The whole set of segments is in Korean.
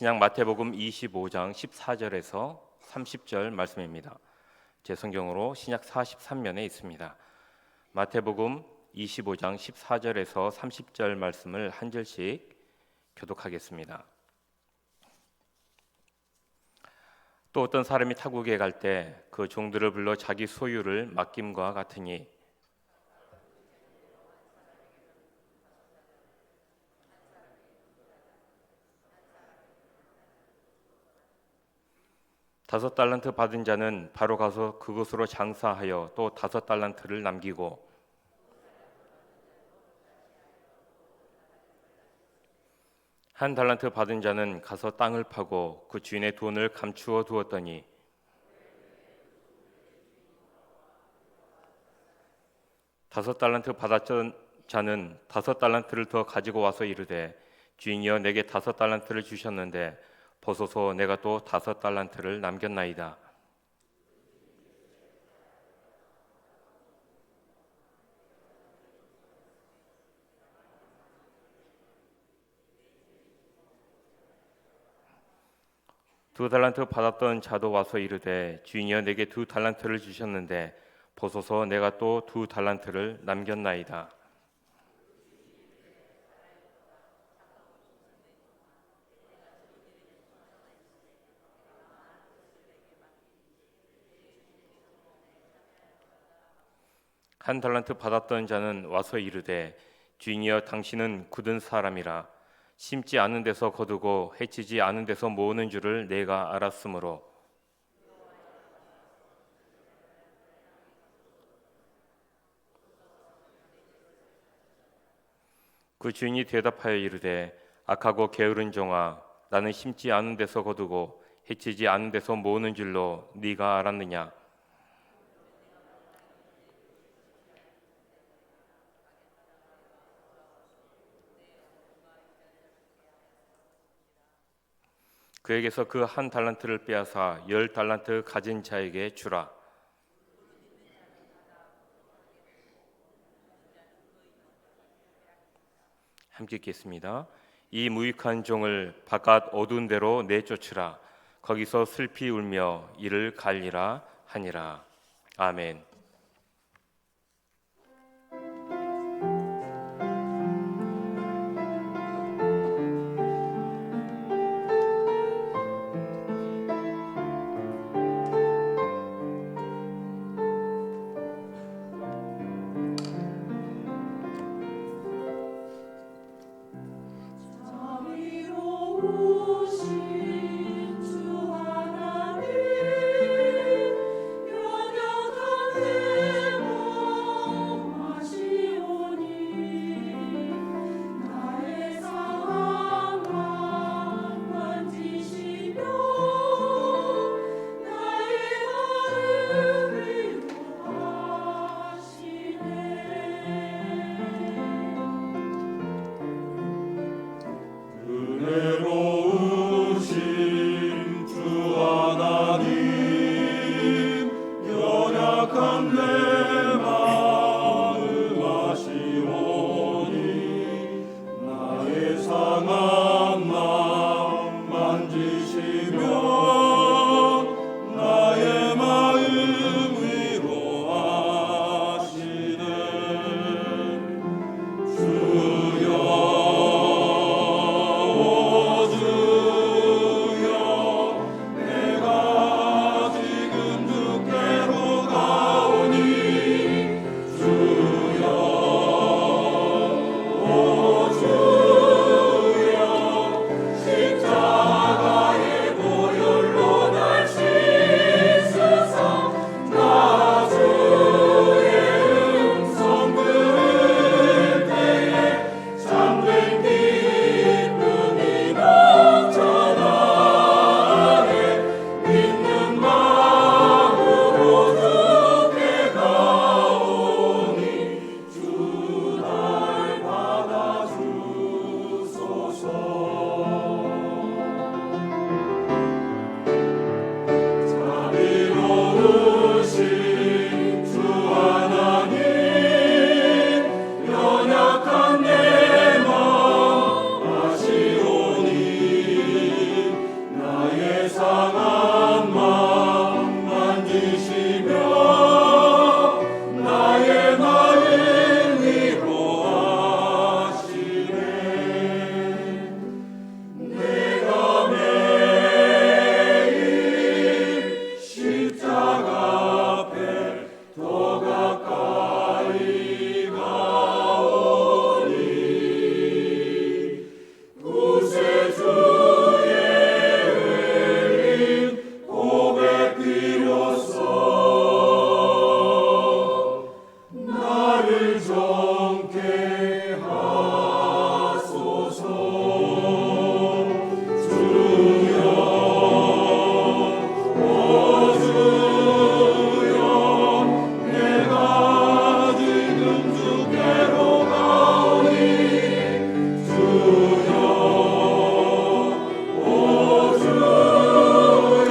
그냥 마태복음 25장 14절에서 30절 말씀입니다. 제 성경으로 신약 43면에 있습니다. 마태복음 25장 14절에서 30절 말씀을 한 절씩 교독하겠습니다. 또 어떤 사람이 타국에 갈 때 그 종들을 불러 자기 소유를 맡김과 같으니 다섯 달란트 받은 자는 바로 가서 그것으로 장사하여 또 다섯 달란트를 남기고 한 달란트 받은 자는 가서 땅을 파고 그 주인의 돈을 감추어 두었더니 다섯 달란트 받았던 자는 다섯 달란트를 더 가지고 와서 이르되 주인이여 내게 다섯 달란트를 주셨는데 보소서 내가 또 다섯 달란트를 남겼나이다. 두 달란트 받았던 자도 와서 이르되 주인이여 내게 두 달란트를 주셨는데 보소서 내가 또 두 달란트를 남겼나이다. 한 달란트 받았던 자는 와서 이르되 주인이여 당신은 굳은 사람이라 심지 않은 데서 거두고 해치지 않은 데서 모으는 줄을 내가 알았으므로 그 주인이 대답하여 이르되 악하고 게으른 종아 나는 심지 않은 데서 거두고 해치지 않은 데서 모으는 줄로 네가 알았느냐. 그에게서 그 한 달란트를 빼앗아 열 달란트 가진 자에게 주라. 함께 읽겠습니다. 이 무익한 종을 바깥 어두운 데로 내쫓으라. 거기서 슬피 울며 이를 갈리라 하니라. 아멘. 자비로우신 주 하나님 영원한 상한 마음 만지시며 나의 마음을 위로하시네. 내가 매일 십자가 앞에 더 가까이 가오니 구세주의 흘린 고백 비로소 나를 정케 하소서. 주여 오 주여 내가 지금 주께로 가오니 주여 오 주여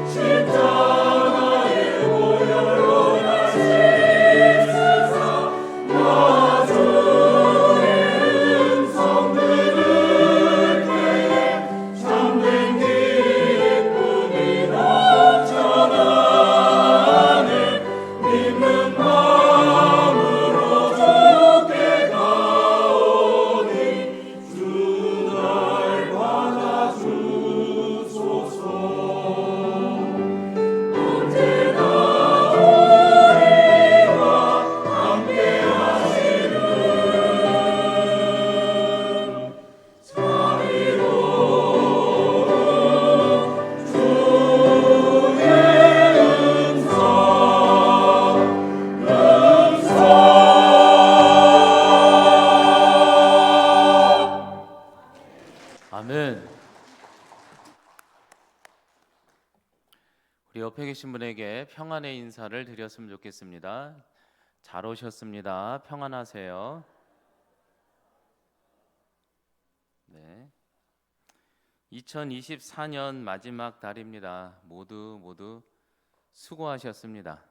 십자가의 보혈로 나 씻으사 나 주의 음성 들을 때에 참된 기쁨이 넘쳐나네. 믿는 마음으로 주께 가오니 주 날 받아주소서. 언제나 우리와 함께 하시는 자비로운 주의 음성 아멘. 우리 옆에 계신 분에게 평안의 인사를 드렸으면 좋겠습니다. 잘 오셨습니다. 평안하세요. 네. 2024년 마지막 달입니다. 모두 수고하셨습니다.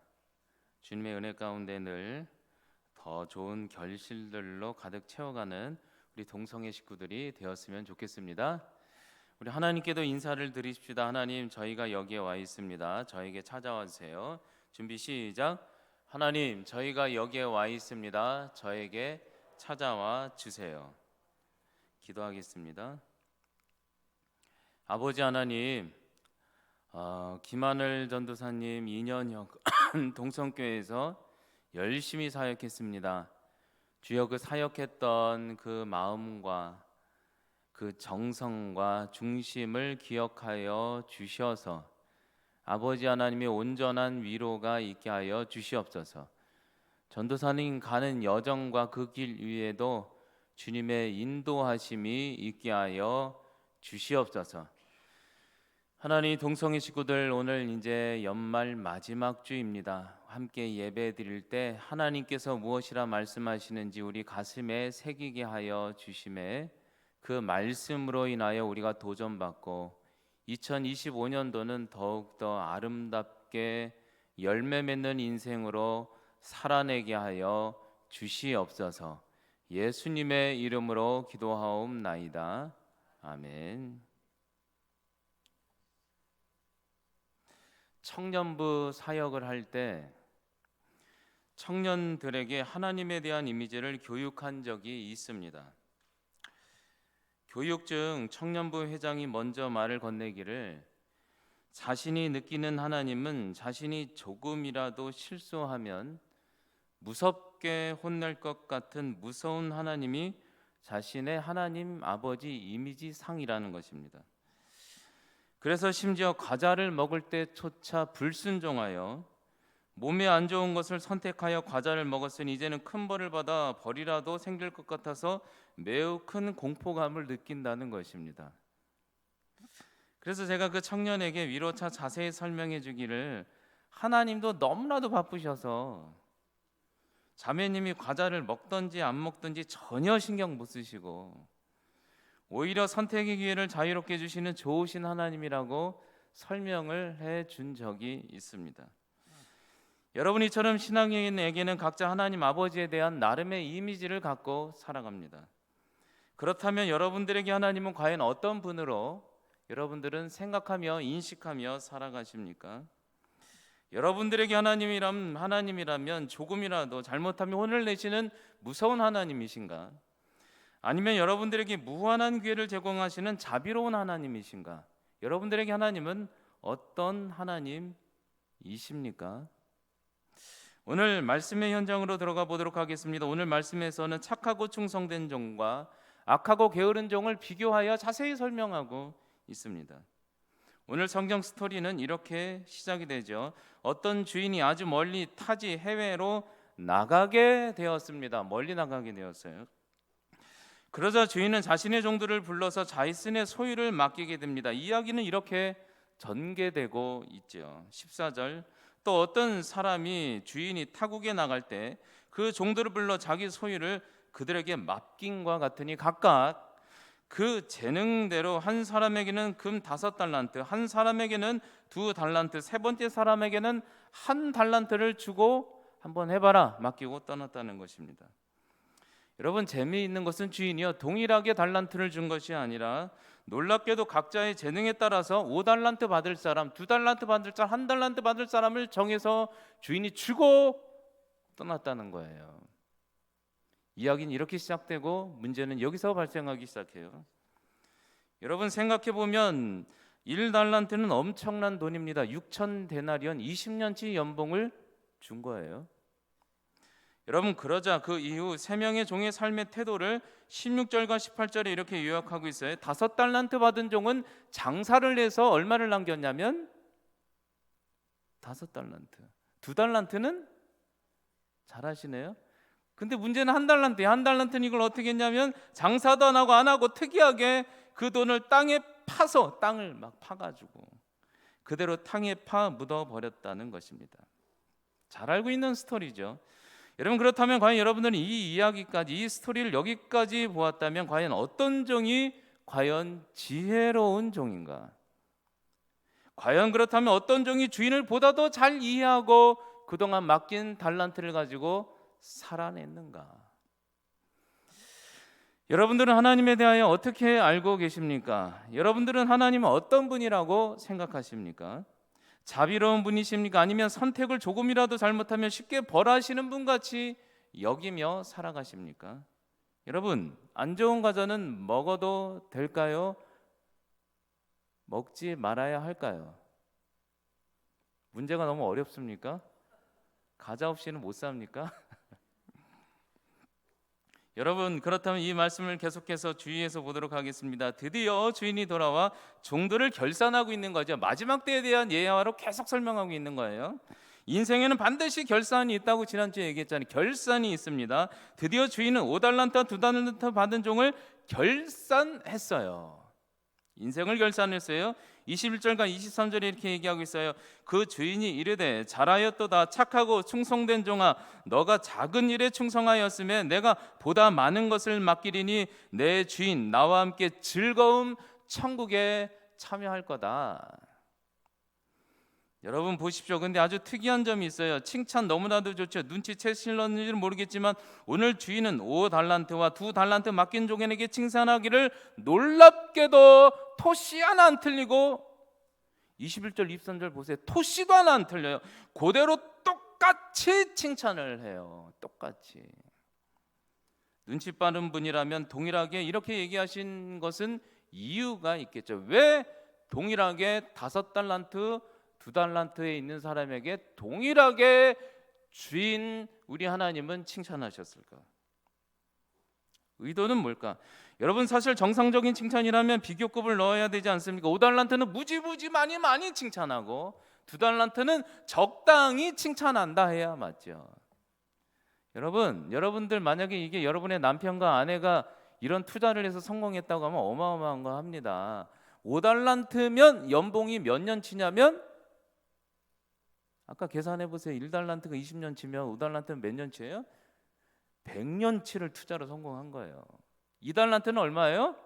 주님의 은혜 가운데 늘 더 좋은 결실들로 가득 채워가는 우리 동성애 식구들이 되었으면 좋겠습니다. 우리 하나님께도 인사를 드리십시다. 하나님, 저희가 여기에 와 있습니다. 저에게 찾아와 주세요. 준비 시작. 하나님, 저희가 여기에 와 있습니다. 저에게 찾아와 주세요. 기도하겠습니다. 아버지 하나님, 김하늘 전도사님 2년여 동성교회에서 열심히 사역했습니다. 주여, 그 사역했던 그 마음과 그 정성과 중심을 기억하여 주셔서 아버지 하나님의 온전한 위로가 있게 하여 주시옵소서. 전도사님 가는 여정과 그 길 위에도 주님의 인도하심이 있게 하여 주시옵소서. 하나님, 동성애 식구들 오늘 이제 연말 마지막 주입니다. 함께 예배 드릴 때 하나님께서 무엇이라 말씀하시는지 우리 가슴에 새기게 하여 주심에 그 말씀으로 인하여 우리가 도전받고 2025년도는 더욱더 아름답게 열매 맺는 인생으로 살아내게 하여 주시옵소서. 예수님의 이름으로 기도하옵나이다. 아멘. 청년부 사역을 할 때 청년들에게 하나님에 대한 이미지를 교육한 적이 있습니다. 교육 중 청년부 회장이 먼저 말을 건네기를 자신이 느끼는 하나님은 자신이 조금이라도 실수하면 무섭게 혼낼 것 같은 무서운 하나님이 자신의 하나님 아버지 이미지상이라는 것입니다. 그래서 심지어 과자를 먹을 때조차 불순종하여 몸에 안 좋은 것을 선택하여 과자를 먹었으니 이제는 큰 벌을 받아 벌이라도 생길 것 같아서 매우 큰 공포감을 느낀다는 것입니다. 그래서 제가 그 청년에게 위로차 자세히 설명해 주기를 하나님도 너무나도 바쁘셔서 자매님이 과자를 먹든지 안 먹든지 전혀 신경 못 쓰시고 오히려 선택의 기회를 자유롭게 주시는 좋으신 하나님이라고 설명을 해준 적이 있습니다. 여러분, 이처럼 신앙인에게는 각자 하나님 아버지에 대한 나름의 이미지를 갖고 살아갑니다. 그렇다면 여러분들에게 하나님은 과연 어떤 분으로 여러분들은 생각하며 인식하며 살아가십니까? 여러분들에게 하나님이라면 조금이라도 잘못하면 혼을 내시는 무서운 하나님이신가? 아니면 여러분들에게 무한한 기회를 제공하시는 자비로운 하나님이신가? 여러분들에게 하나님은 어떤 하나님이십니까? 오늘 말씀의 현장으로 들어가 보도록 하겠습니다. 오늘 말씀에서는 착하고 충성된 종과 악하고 게으른 종을 비교하여 자세히 설명하고 있습니다. 오늘 성경 스토리는 이렇게 시작이 되죠. 어떤 주인이 아주 멀리 타지 해외로 나가게 되었습니다. 멀리 나가게 되었어요. 그러자 주인은 자신의 종들을 불러서 자신의 소유를 맡기게 됩니다. 이야기는 이렇게 전개되고 있죠. 14절, 또 어떤 사람이 주인이 타국에 나갈 때 그 종들을 불러 자기 소유를 그들에게 맡긴과 같으니 각각 그 재능대로 한 사람에게는 금 5달란트, 한 사람에게는 2달란트, 세 번째 사람에게는 1달란트를 주고 한번 해봐라 맡기고 떠났다는 것입니다. 여러분, 재미있는 것은 주인이요 동일하게 달란트를 준 것이 아니라 놀랍게도 각자의 재능에 따라서 5달란트 받을 사람, 2달란트 받을 사람, 1달란트 받을 사람을 정해서 주인이 주고 떠났다는 거예요. 이야기는 이렇게 시작되고 문제는 여기서 발생하기 시작해요. 여러분, 생각해 보면 1달란트는 엄청난 돈입니다. 6,000데나리온 20년치 연봉을 준 거예요. 여러분, 그러자 그 이후 3명의 종의 삶의 태도를 16절과 18절에 이렇게 요약하고 있어요. 5달란트 받은 종은 장사를 해서 얼마를 남겼냐면 5달란트. 2달란트는 잘하시네요. 근데 문제는 1달란트예요. 1달란트는 이걸 어떻게 했냐면 장사도 안 하고 특이하게 그 돈을 땅에 파서 땅을 막 파가지고 그대로 땅에 파 묻어버렸다는 것입니다. 잘 알고 있는 스토리죠. 여러분, 그렇다면 과연 여러분들은 이 이야기까지, 이 스토리를 여기까지 보았다면 과연 어떤 종이 과연 지혜로운 종인가? 과연 그렇다면 어떤 종이 주인을 보다도 잘 이해하고 그동안 맡긴 달란트를 가지고 살아냈는가? 여러분들은 하나님에 대하여 어떻게 알고 계십니까? 여러분들은 하나님은 어떤 분이라고 생각하십니까? 자비로운 분이십니까? 아니면 선택을 조금이라도 잘못하면 쉽게 벌하시는 분 같이 여기며 살아가십니까? 여러분, 안 좋은 과자는 먹어도 될까요? 먹지 말아야 할까요? 문제가 너무 어렵습니까? 과자 없이는 못 삽니까? 여러분, 그렇다면 이 말씀을 계속해서 주의해서 보도록 하겠습니다. 드디어 주인이 돌아와 종들을 결산하고 있는 거죠. 마지막 때에 대한 예화로 계속 설명하고 있는 거예요. 인생에는 반드시 결산이 있다고 지난주에 얘기했잖아요. 결산이 있습니다. 드디어 주인은 5달란트와 2달란트 받은 종을 결산했어요. 인생을 결산했어요. 21절과 23절에 이렇게 얘기하고 있어요. 그 주인이 이르되 잘하였도다 착하고 충성된 종아, 너가 작은 일에 충성하였으면 내가 보다 많은 것을 맡기리니 내 주인 나와 함께 즐거움 천국에 참여할 거다. 여러분 보십시오. 근데 아주 특이한 점이 있어요. 칭찬 너무나도 좋죠. 눈치채실런지는 모르겠지만 오늘 주인은 5달란트와 2달란트 맡긴 종에게 칭찬하기를 놀랍게도 토시 하나 안 틀리고 21절 23절 보세요. 토시도 하나 안 틀려요. 그대로 똑같이 칭찬을 해요. 똑같이. 눈치 빠른 분이라면 동일하게 이렇게 얘기하신 것은 이유가 있겠죠. 왜 동일하게 5달란트 2달란트에 있는 사람에게 동일하게 주인 우리 하나님은 칭찬하셨을까? 의도는 뭘까? 여러분, 사실 정상적인 칭찬이라면 비교급을 넣어야 되지 않습니까? 5달란트는 무지무지 많이 칭찬하고 2달란트는 적당히 칭찬한다 해야 맞죠. 여러분들 만약에 이게 여러분의 남편과 아내가 이런 투자를 해서 성공했다고 하면 어마어마한 거 합니다. 5달란트면 연봉이 몇 년치냐면 아까 계산해 보세요. 1달란트가 20년치면 5달란트는 몇 년치예요? 100년치를 투자로 성공한 거예요. 2달란트는 얼마예요?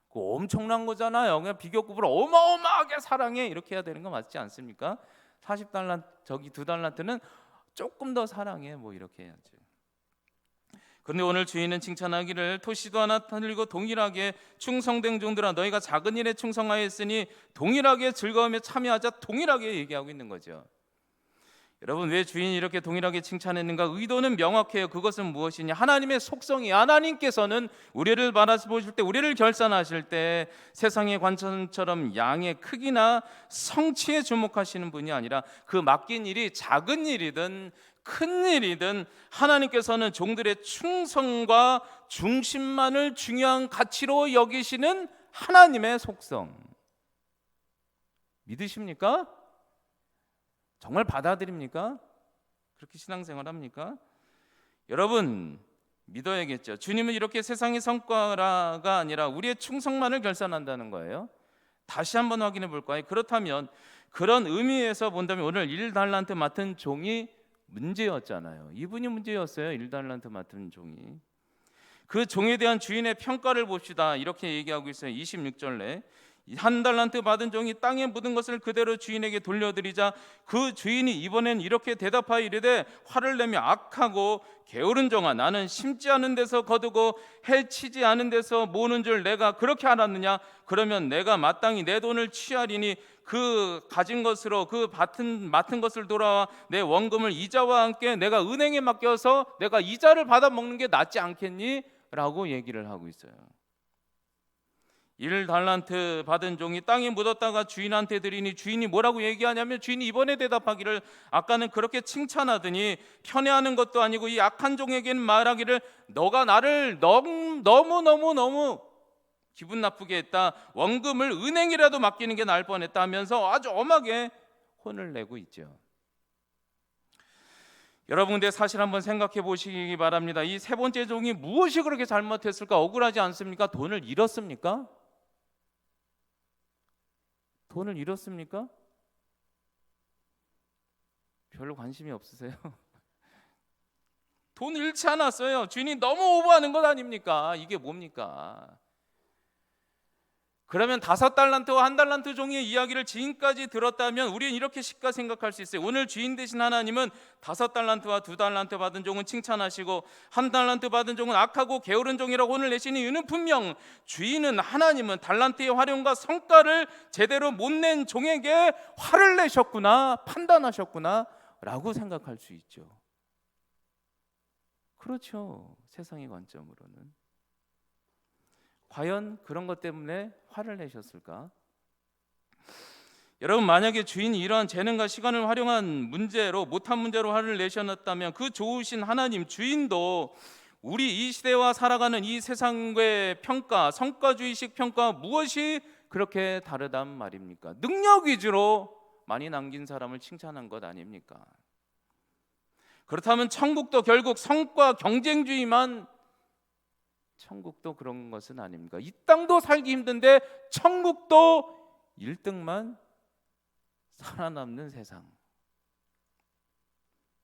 그거 엄청난 거잖아요. 그냥 비교급으로 어마어마하게 사랑해 이렇게 해야 되는 거 맞지 않습니까? 40달란트 2달란트는 조금 더 사랑해 뭐 이렇게 해야죠. 그런데 오늘 주인은 칭찬하기를 토시도 하나 틀리고 동일하게 충성된 종들아 너희가 작은 일에 충성하였으니 동일하게 즐거움에 참여하자, 동일하게 얘기하고 있는 거죠. 여러분, 왜 주인이 이렇게 동일하게 칭찬했는가? 의도는 명확해요. 그것은 무엇이냐? 하나님의 속성이, 하나님께서는 우리를 바라보실 때, 우리를 결산하실 때 세상의 관점처럼 양의 크기나 성취에 주목하시는 분이 아니라 그 맡긴 일이 작은 일이든 큰 일이든 하나님께서는 종들의 충성과 중심만을 중요한 가치로 여기시는 하나님의 속성. 믿으십니까? 정말 받아들입니까? 그렇게 신앙생활 합니까? 여러분, 믿어야겠죠. 주님은 이렇게 세상의 성과가 아니라 우리의 충성만을 결산한다는 거예요. 다시 한번 확인해 볼까요? 그렇다면 그런 의미에서 본다면 오늘 1달란트 맡은 종이 문제였잖아요. 이분이 문제였어요. 1달란트 맡은 종이. 그 종에 대한 주인의 평가를 봅시다. 이렇게 얘기하고 있어요. 26절에 1달란트 받은 종이 땅에 묻은 것을 그대로 주인에게 돌려드리자 그 주인이 이번엔 이렇게 대답하여 이르되 화를 내며 악하고 게으른 종아, 나는 심지 않은 데서 거두고 해치지 않은 데서 모으는 줄 내가 그렇게 알았느냐? 그러면 내가 마땅히 내 돈을 취하리니 그 가진 것으로 그 맡은 것을 돌아와 내 원금을 이자와 함께 내가 은행에 맡겨서 내가 이자를 받아 먹는 게 낫지 않겠니? 라고 얘기를 하고 있어요. 1달란트 받은 종이 땅에 묻었다가 주인한테 드리니 주인이 뭐라고 얘기하냐면 주인이 이번에 대답하기를 아까는 그렇게 칭찬하더니 편애하는 것도 아니고 이 악한 종에게는 말하기를 너가 나를 너무 기분 나쁘게 했다. 원금을 은행이라도 맡기는 게 나을 뻔했다 하면서 아주 엄하게 혼을 내고 있죠. 여러분, 근데 사실 한번 생각해 보시기 바랍니다. 이 세 번째 종이 무엇이 그렇게 잘못했을까? 억울하지 않습니까? 돈을 잃었습니까? 돈을 잃었습니까? 별로 관심이 없으세요? 돈 잃지 않았어요. 주인이 너무 오버하는 것 아닙니까? 이게 뭡니까? 그러면 5달란트와 1달란트 종의 이야기를 지금까지 들었다면 우리는 이렇게 쉽게 생각할 수 있어요. 오늘 주인 되신 하나님은 5달란트와 2달란트 받은 종은 칭찬하시고 1달란트 받은 종은 악하고 게으른 종이라고 혼을 내시니 이는 분명 주인은, 하나님은 달란트의 활용과 성과를 제대로 못 낸 종에게 화를 내셨구나, 판단하셨구나 라고 생각할 수 있죠. 그렇죠. 세상의 관점으로는. 과연 그런 것 때문에 화를 내셨을까? 여러분, 만약에 주인이 이러한 재능과 시간을 활용한 문제로, 못한 문제로 화를 내셨다면 그 좋으신 하나님, 주인도 우리 이 시대와 살아가는 이 세상의 평가, 성과주의식 평가 무엇이 그렇게 다르단 말입니까? 능력 위주로 많이 남긴 사람을 칭찬한 것 아닙니까? 그렇다면 천국도 결국 성과 경쟁주의만, 천국도 그런 것은 아닙니까? 이 땅도 살기 힘든데 천국도 1등만 살아남는 세상.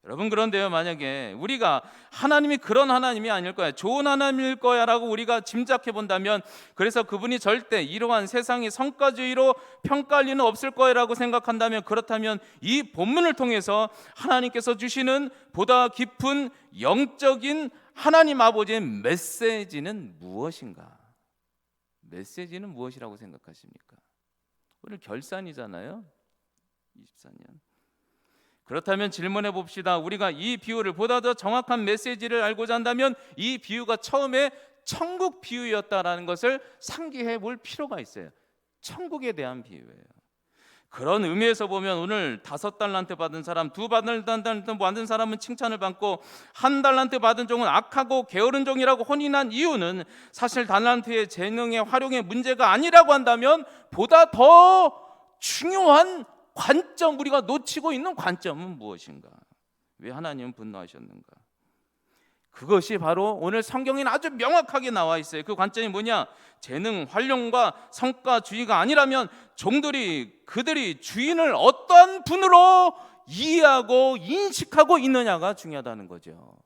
여러분, 그런데요, 만약에 우리가 하나님이 그런 하나님이 아닐 거야, 좋은 하나님일 거야 라고 우리가 짐작해 본다면, 그래서 그분이 절대 이러한 세상의 성과주의로 평가할 리는 없을 거야 라고 생각한다면, 그렇다면 이 본문을 통해서 하나님께서 주시는 보다 깊은 영적인 하나님 아버지의 메시지는 무엇인가? 메시지는 무엇이라고 생각하십니까? 오늘 결산이잖아요. 24년. 그렇다면 질문해 봅시다. 우리가 이 비유를 보다 더 정확한 메시지를 알고자 한다면 이 비유가 처음에 천국 비유였다라는 것을 상기해 볼 필요가 있어요. 천국에 대한 비유예요. 그런 의미에서 보면 오늘 5달란트 받은 사람, 2달란트 받은 사람은 칭찬을 받고 1달란트 받은 종은 악하고 게으른 종이라고 혼인한 이유는 사실 달란트의 재능의 활용의 문제가 아니라고 한다면 보다 더 중요한 관점, 우리가 놓치고 있는 관점은 무엇인가? 왜 하나님은 분노하셨는가? 그것이 바로 오늘 성경에는 아주 명확하게 나와 있어요. 그 관점이 뭐냐? 재능, 활용과 성과주의가 아니라면 그들이 주인을 어떠한 분으로 이해하고 인식하고 있느냐가 중요하다는 거죠.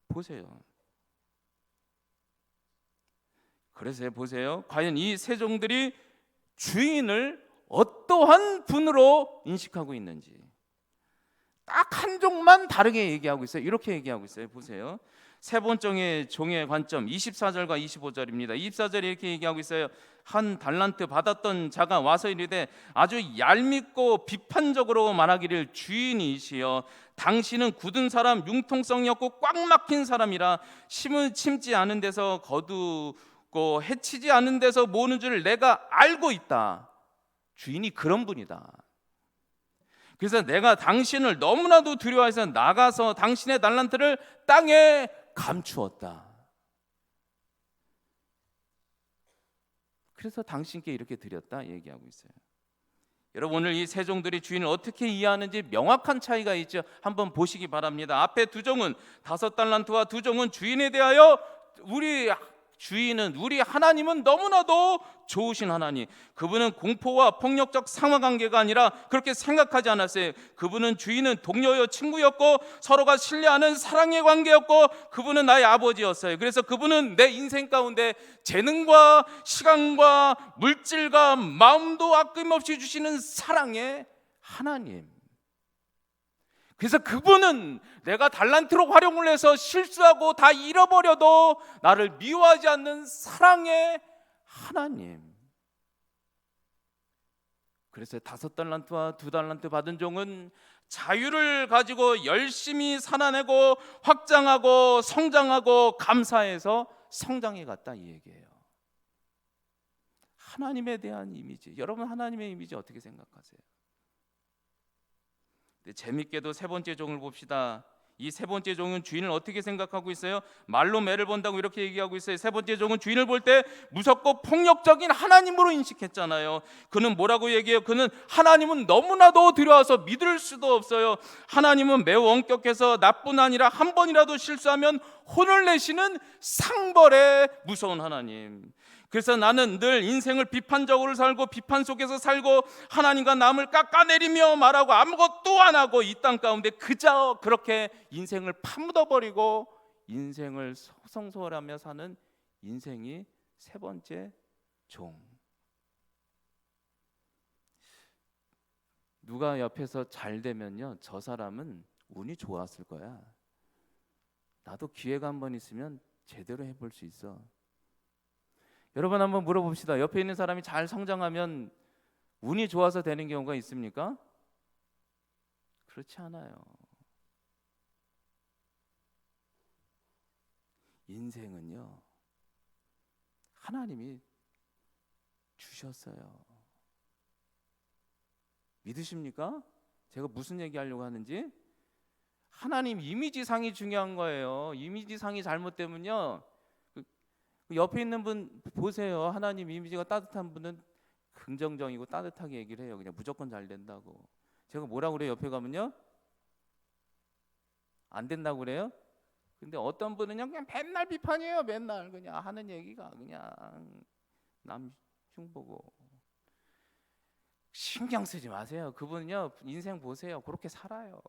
보세요. 그래서 보세요. 과연 이 세 종들이 주인을 어떠한 분으로 인식하고 있는지. 딱 한 종만 다르게 얘기하고 있어요. 이렇게 얘기하고 있어요. 보세요. 세 번째 종의 관점 24절과 25절입니다. 24절에 이렇게 얘기하고 있어요. 한 달란트 받았던 자가 와서 이르되 아주 얄밉고 비판적으로 말하기를 주인이시여 당신은 굳은 사람 융통성이 없고 꽉 막힌 사람이라 심을 심지 않은 데서 거두고 해치지 않은 데서 모으는 줄 내가 알고 있다. 주인이 그런 분이다. 그래서 내가 당신을 너무나도 두려워해서 나가서 당신의 달란트를 땅에 감추었다. 그래서 당신께 이렇게 드렸다 얘기하고 있어요. 여러분 오늘 이 세 종들이 주인을 어떻게 이해하는지 명확한 차이가 있죠. 한번 보시기 바랍니다. 앞에 두 종은 5달란트와 두 종은 주인에 대하여 우리 주인은 우리 하나님은 너무나도 좋으신 하나님. 그분은 공포와 폭력적 상하관계가 아니라 그렇게 생각하지 않았어요. 그분은 주인은 동료여 친구였고 서로가 신뢰하는 사랑의 관계였고 그분은 나의 아버지였어요. 그래서 그분은 내 인생 가운데 재능과 시간과 물질과 마음도 아낌없이 주시는 사랑의 하나님. 그래서 그분은 내가 달란트로 활용을 해서 실수하고 다 잃어버려도 나를 미워하지 않는 사랑의 하나님. 그래서 5달란트와 2달란트 받은 종은 자유를 가지고 열심히 살아내고 확장하고 성장하고 감사해서 성장해 갔다 이 얘기예요. 하나님에 대한 이미지. 여러분 하나님의 이미지 어떻게 생각하세요? 재밌게도 세 번째 종을 봅시다. 이 세 번째 종은 주인을 어떻게 생각하고 있어요? 말로 매를 본다고 이렇게 얘기하고 있어요. 세 번째 종은 주인을 볼 때 무섭고 폭력적인 하나님으로 인식했잖아요. 그는 뭐라고 얘기해요? 그는 하나님은 너무나도 두려워서 믿을 수도 없어요. 하나님은 매우 엄격해서 나뿐 아니라 한 번이라도 실수하면 혼을 내시는 상벌의 무서운 하나님. 그래서 나는 늘 인생을 비판적으로 살고 비판 속에서 살고 하나님과 남을 깎아내리며 말하고 아무것도 안 하고 이 땅 가운데 그저 그렇게 인생을 파묻어버리고 인생을 성소홀하며 사는 인생이 세 번째 종. 누가 옆에서 잘 되면요 저 사람은 운이 좋았을 거야. 나도 기회가 한 번 있으면 제대로 해볼 수 있어. 여러분 한번 물어봅시다. 옆에 있는 사람이 잘 성장하면 운이 좋아서 되는 경우가 있습니까? 그렇지 않아요. 인생은요 하나님이 주셨어요. 믿으십니까? 제가 무슨 얘기하려고 하는지? 하나님 이미지상이 중요한 거예요. 이미지상이 잘못되면요 옆에 있는 분 보세요. 하나님 이미지가 따뜻한 분은 긍정적이고 따뜻하게 얘기를 해요. 그냥 무조건 잘 된다고. 제가 뭐라고 그래요? 옆에 가면요 안 된다고 그래요? 근데 어떤 분은 그냥 맨날 비판이에요. 맨날 그냥 하는 얘기가 그냥 남 흉보고. 신경 쓰지 마세요. 그분은요 인생 보세요. 그렇게 살아요.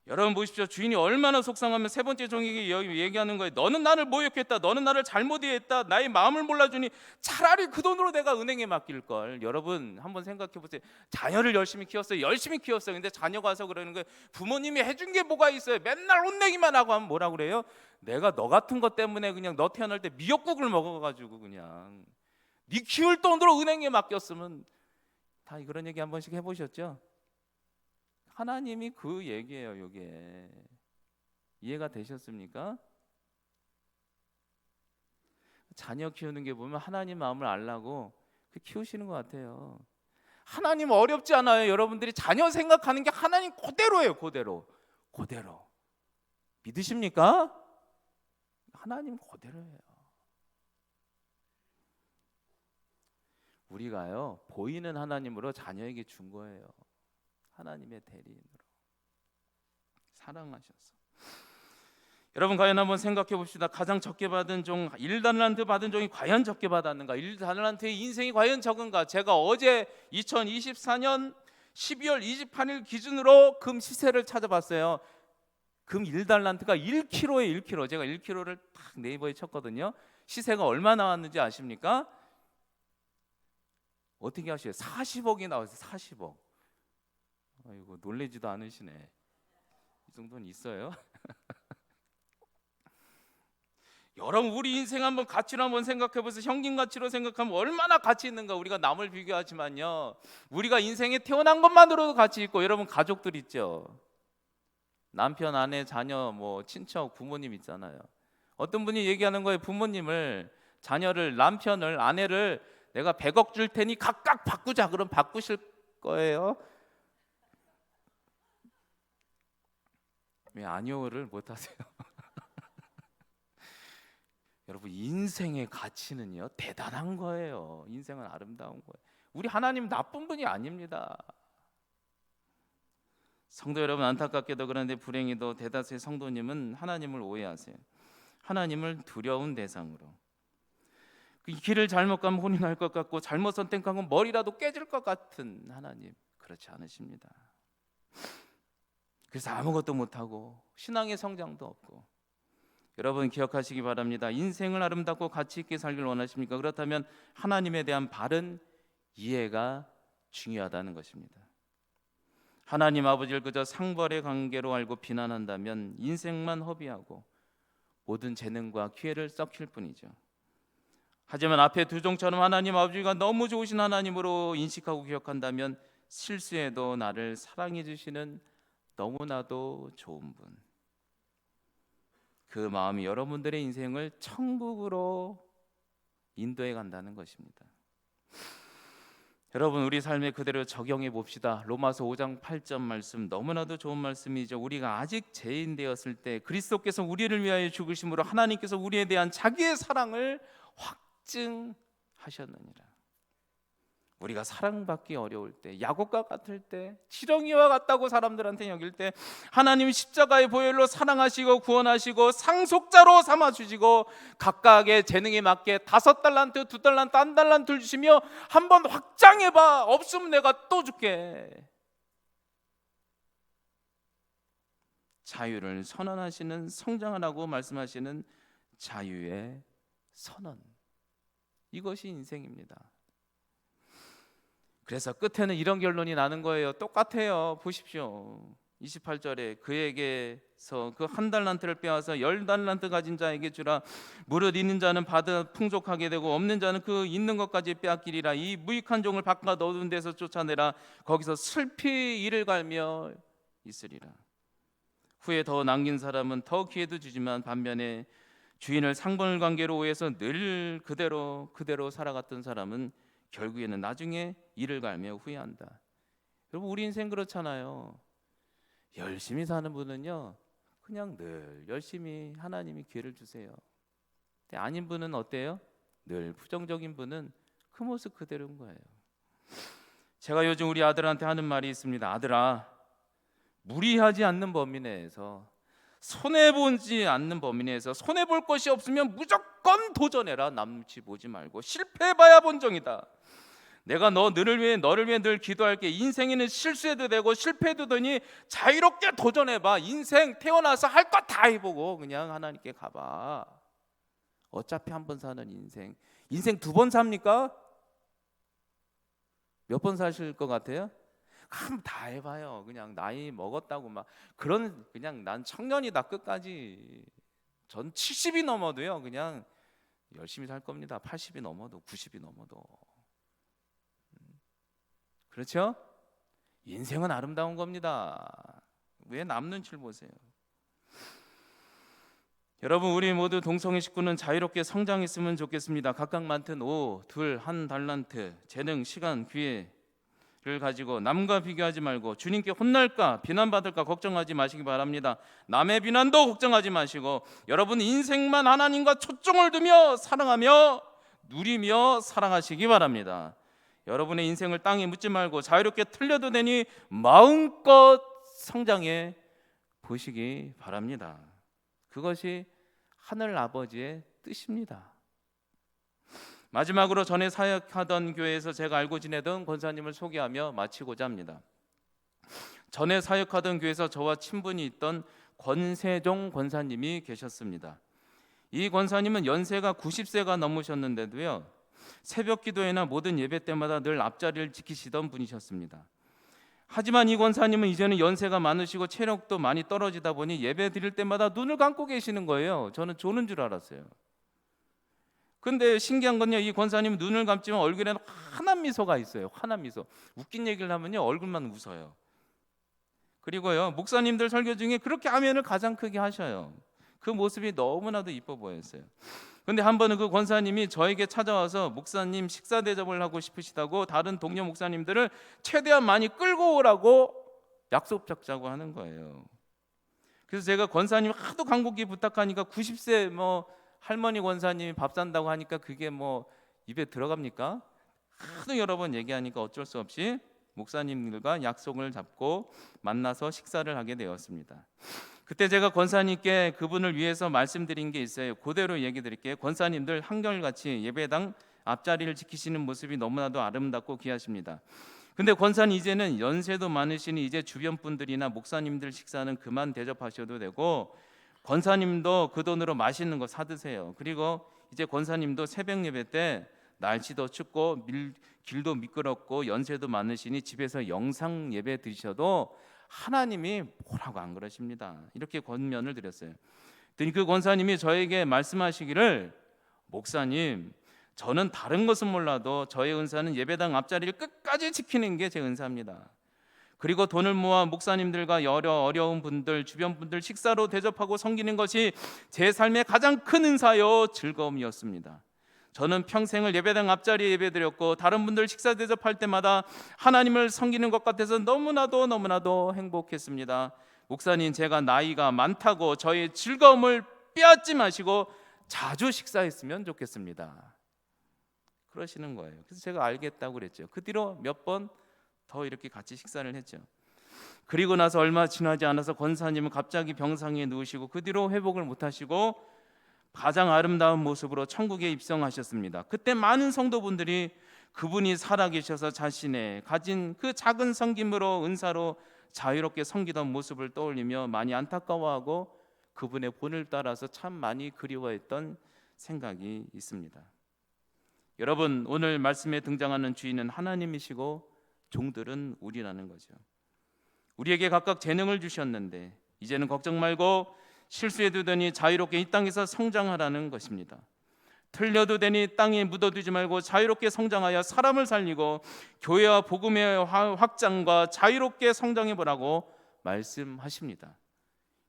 여러분 보십시오. 주인이 얼마나 속상하면 세 번째 종에게 얘기하는 거예요. 너는 나를 모욕했다. 너는 나를 잘못 이해했다. 나의 마음을 몰라주니 차라리 그 돈으로 내가 은행에 맡길 걸. 여러분 한번 생각해 보세요. 자녀를 열심히 키웠어요. 열심히 키웠어요. 근데 자녀가 와서 그러는 거예요. 부모님이 해준 게 뭐가 있어요. 맨날 혼내기만 하고 하면 뭐라 그래요? 내가 너 같은 것 때문에 그냥 너 태어날 때 미역국을 먹어가지고 그냥 네 키울 돈으로 은행에 맡겼으면. 다 그런 얘기 한 번씩 해보셨죠? 하나님이 그 얘기예요. 이게 이해가 되셨습니까? 자녀 키우는 게 보면 하나님 마음을 알라고 키우시는 것 같아요. 하나님 어렵지 않아요. 여러분들이 자녀 생각하는 게 하나님 그대로예요. 그대로 믿으십니까? 하나님 그대로예요. 우리가요 보이는 하나님으로 자녀에게 준 거예요. 하나님의 대리인으로 사랑하셔서. 여러분 과연 한번 생각해 봅시다. 가장 적게 받은 종 1달란트 받은 종이 과연 적게 받았는가? 1달란트의 인생이 과연 적은가? 제가 어제 2024년 12월 28일 기준으로 금 시세를 찾아봤어요. 금 1달란트가 1kg에 1kg. 제가 1kg를 딱 네이버에 쳤거든요. 시세가 얼마 나왔는지 아십니까? 어떻게 하셔요? 40억이 나왔어요. 40억. 아이고 놀래지도 않으시네. 이 정도는 있어요. 여러분, 우리 인생 한번 가치로 한번 생각해 보세요. 현금 가치로 생각하면 얼마나 가치 있는가. 우리가 남을 비교하지만요, 우리가 인생에 태어난 것만으로도 가치 있고, 여러분 가족들 있죠. 남편, 아내, 자녀, 뭐 친척, 부모님 있잖아요. 어떤 분이 얘기하는 거예요. 부모님을, 자녀를, 남편을, 아내를 내가 100억 줄 테니 각각 바꾸자. 그럼 바꾸실 거예요? 왜 아니오를 못 하세요? 여러분, 인생의 가치는요 대단한 거예요. 인생은 아름다운 거예요. 우리 하나님 나쁜 분이 아닙니다. 성도 여러분, 안타깝게도 그런데 불행히도 대다수의 성도님은 하나님을 오해하세요. 하나님을 두려운 대상으로. 그 길을 잘못 가면 혼이 날 것 같고, 잘못 선택하면 머리라도 깨질 것 같은 하나님, 그렇지 않으십니다. 그래서 아무것도 못하고 신앙의 성장도 없고. 여러분 기억하시기 바랍니다. 인생을 아름답고 가치 있게 살길 원하십니까? 그렇다면 하나님에 대한 바른 이해가 중요하다는 것입니다. 하나님 아버지를 그저 상벌의 관계로 알고 비난한다면 인생만 허비하고 모든 재능과 기회를 썩힐 뿐이죠. 하지만 앞에 두 종처럼 하나님 아버지가 너무 좋으신 하나님으로 인식하고 기억한다면 실수에도 나를 사랑해 주시는 너무나도 좋은 분, 그 마음이 여러분들의 인생을 천국으로 인도해 간다는 것입니다. 여러분, 우리 삶에 그대로 적용해 봅시다. 로마서 5장 8절 말씀, 너무나도 좋은 말씀이죠. 우리가 아직 죄인 되었을 때 그리스도께서 우리를 위하여 죽으심으로 하나님께서 우리에 대한 자기의 사랑을 확증하셨느니라. 우리가 사랑받기 어려울 때, 야곱과 같을 때, 지렁이와 같다고 사람들한테 여길 때 하나님이 십자가의 보혈로 사랑하시고 구원하시고 상속자로 삼아주시고 각각의 재능에 맞게 5달란트, 2달란트, 1달란트를 주시며 한번 확장해봐, 없으면 내가 또 줄게. 자유를 선언하시는, 성장하라고 말씀하시는 자유의 선언, 이것이 인생입니다. 그래서 끝에는 이런 결론이 나는 거예요. 똑같아요. 보십시오. 28절에 그에게서 그 1달란트를 빼앗아 10달란트 가진 자에게 주라. 무릇 있는 자는 받아 풍족하게 되고 없는 자는 그 있는 것까지 빼앗기리라. 이 무익한 종을 바깥 어두운 데서 쫓아내라. 거기서 슬피 이를 갈며 있으리라. 후에 더 남긴 사람은 더 기회도 주지만 반면에 주인을 상벌 관계로 오해해서 늘 그대로 살아갔던 사람은 결국에는 나중에 이를 갈며 후회한다. 여러분, 우리 인생 그렇잖아요. 열심히 사는 분은요 그냥 늘 열심히 하나님이 기회를 주세요. 근데 아닌 분은 어때요? 늘 부정적인 분은 그 모습 그대로인 거예요. 제가 요즘 우리 아들한테 하는 말이 있습니다. 아들아, 무리하지 않는 범위 내에서, 손해보지 않는 범위 내에서, 손해볼 것이 없으면 무조건 도전해라. 남치 보지 말고. 실패해봐야 본정이다. 내가 너를 위해 늘 기도할게. 인생에는 실수해도 되고 실패해도 되니 자유롭게 도전해봐. 인생 태어나서 할 것 다 해보고 그냥 하나님께 가봐. 어차피 한 번 사는 인생 2번 삽니까? 몇 번 사실 것 같아요? 한번 다 해봐요. 그냥 나이 먹었다고 막 그런, 그냥 난 청년이다 끝까지. 전 70이 넘어도요 그냥 열심히 살 겁니다. 80이 넘어도 90이 넘어도. 그렇죠? 인생은 아름다운 겁니다. 왜 남 눈치를 보세요? 여러분, 우리 모두 동성애 식구는 자유롭게 성장했으면 좋겠습니다. 각각 맡은 5, 2, 1달란트, 재능, 시간, 기회를 가지고 남과 비교하지 말고 주님께 혼날까 비난받을까 걱정하지 마시기 바랍니다. 남의 비난도 걱정하지 마시고 여러분 인생만 하나님과 초점을 두며 사랑하며 누리며 살아가시기 바랍니다. 여러분의 인생을 땅에 묻지 말고 자유롭게 틀려도 되니 마음껏 성장해 보시기 바랍니다. 그것이 하늘 아버지의 뜻입니다. 마지막으로 전에 사역하던 교회에서 제가 알고 지내던 권사님을 소개하며 마치고자 합니다. 전에 사역하던 교회에서 저와 친분이 있던 권세종 권사님이 계셨습니다. 이 권사님은 연세가 90세가 넘으셨는데도요 새벽 기도회나 모든 예배 때마다 늘 앞자리를 지키시던 분이셨습니다. 하지만 이 권사님은 이제는 연세가 많으시고 체력도 많이 떨어지다 보니 예배 드릴 때마다 눈을 감고 계시는 거예요. 저는 조는 줄 알았어요. 근데 신기한 건요, 이 권사님은 눈을 감지만 얼굴에는 환한 미소가 있어요. 환한 미소. 웃긴 얘기를 하면요, 얼굴만 웃어요. 그리고요, 목사님들 설교 중에 그렇게 아멘을 가장 크게 하셔요. 그 모습이 너무나도 이뻐 보였어요. 근데 한 번은 그 권사님이 저에게 찾아와서 목사님 식사 대접을 하고 싶으시다고 다른 동료 목사님들을 최대한 많이 끌고 오라고 약속 잡자고 하는 거예요. 그래서 제가 권사님 하도 간곡히 부탁하니까 90세 할머니 권사님이 밥 산다고 하니까 그게 입에 들어갑니까? 하도 여러 번 얘기하니까 어쩔 수 없이 목사님들과 약속을 잡고 만나서 식사를 하게 되었습니다. 그때 제가 권사님께 그분을 위해서 말씀드린 게 있어요. 그대로 얘기 드릴게요. 권사님들 한결같이 예배당 앞자리를 지키시는 모습이 너무나도 아름답고 귀하십니다. 근데 권사님 이제는 연세도 많으시니 이제 주변 분들이나 목사님들 식사는 그만 대접하셔도 되고 권사님도 그 돈으로 맛있는 거 사 드세요. 그리고 이제 권사님도 새벽 예배 때 날씨도 춥고 길도 미끄럽고 연세도 많으시니 집에서 영상 예배 드셔도 하나님이 뭐라고 안 그러십니다. 이렇게 권면을 드렸어요. 그 권사님이 저에게 말씀하시기를, 목사님, 저는 다른 것은 몰라도 저의 은사는 예배당 앞자리를 끝까지 지키는 게 제 은사입니다. 그리고 돈을 모아 목사님들과 여러 어려운 분들, 주변 분들 식사로 대접하고 섬기는 것이 제 삶의 가장 큰 은사요 즐거움이었습니다. 저는 평생을 예배당 앞자리에 예배드렸고 다른 분들 식사 대접할 때마다 하나님을 섬기는 것 같아서 너무나도 행복했습니다. 목사님, 제가 나이가 많다고 저의 즐거움을 빼앗지 마시고 자주 식사했으면 좋겠습니다. 그러시는 거예요. 그래서 제가 알겠다고 그랬죠. 그 뒤로 몇 번 더 이렇게 같이 식사를 했죠. 그리고 나서 얼마 지나지 않아서 권사님은 갑자기 병상에 누우시고 그 뒤로 회복을 못하시고 가장 아름다운 모습으로 천국에 입성하셨습니다. 그때 많은 성도분들이 그분이 살아계셔서 자신의 가진 그 작은 섬김으로 은사로 자유롭게 섬기던 모습을 떠올리며 많이 안타까워하고 그분의 본을 따라서 참 많이 그리워했던 생각이 있습니다. 여러분, 오늘 말씀에 등장하는 주인은 하나님이시고 종들은 우리라는 거죠. 우리에게 각각 재능을 주셨는데 이제는 걱정 말고 실수해도 되니 자유롭게 이 땅에서 성장하라는 것입니다. 틀려도 되니 땅에 묻어두지 말고 자유롭게 성장하여 사람을 살리고 교회와 복음의 확장과 자유롭게 성장해 보라고 말씀하십니다.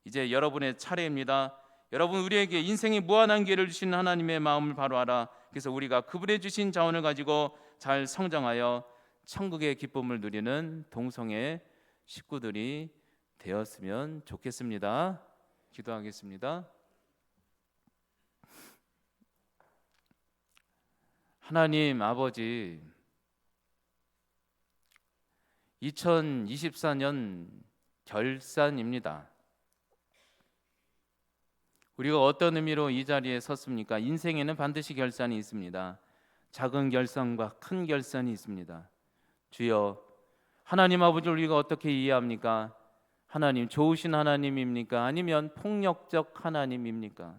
이제 여러분의 차례입니다. 여러분, 우리에게 인생의 무한한 기회를 주신 하나님의 마음을 바로 알아. 그래서 우리가 그분의 주신 자원을 가지고 잘 성장하여 천국의 기쁨을 누리는 동성애 식구들이 되었으면 좋겠습니다. 기도하겠습니다. 하나님 아버지, 2024년 결산입니다. 우리가 어떤 의미로 이 자리에 섰습니까? 인생에는 반드시 결산이 있습니다. 작은 결산과 큰 결산이 있습니다. 주여, 하나님 아버지를 우리가 어떻게 이해합니까? 하나님 좋으신 하나님입니까? 아니면 폭력적 하나님입니까?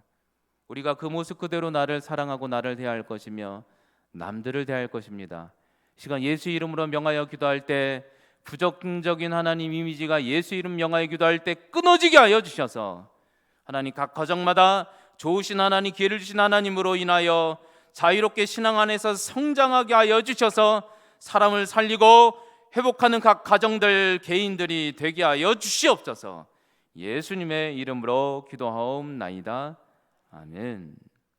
우리가 그 모습 그대로 나를 사랑하고 나를 대할 것이며 남들을 대할 것입니다. 시간 예수 이름으로 명하여 기도할 때 부정적인 하나님 이미지가 예수 이름 명하여 기도할 때 끊어지게 하여 주셔서 하나님 각 가정마다 좋으신 하나님, 기회를 주신 하나님으로 인하여 자유롭게 신앙 안에서 성장하게 하여 주셔서 사람을 살리고 회복하는 각 가정들, 개인들이 되게 하여 주시옵소서. 예수님의 이름으로 기도하옵나이다. 아멘.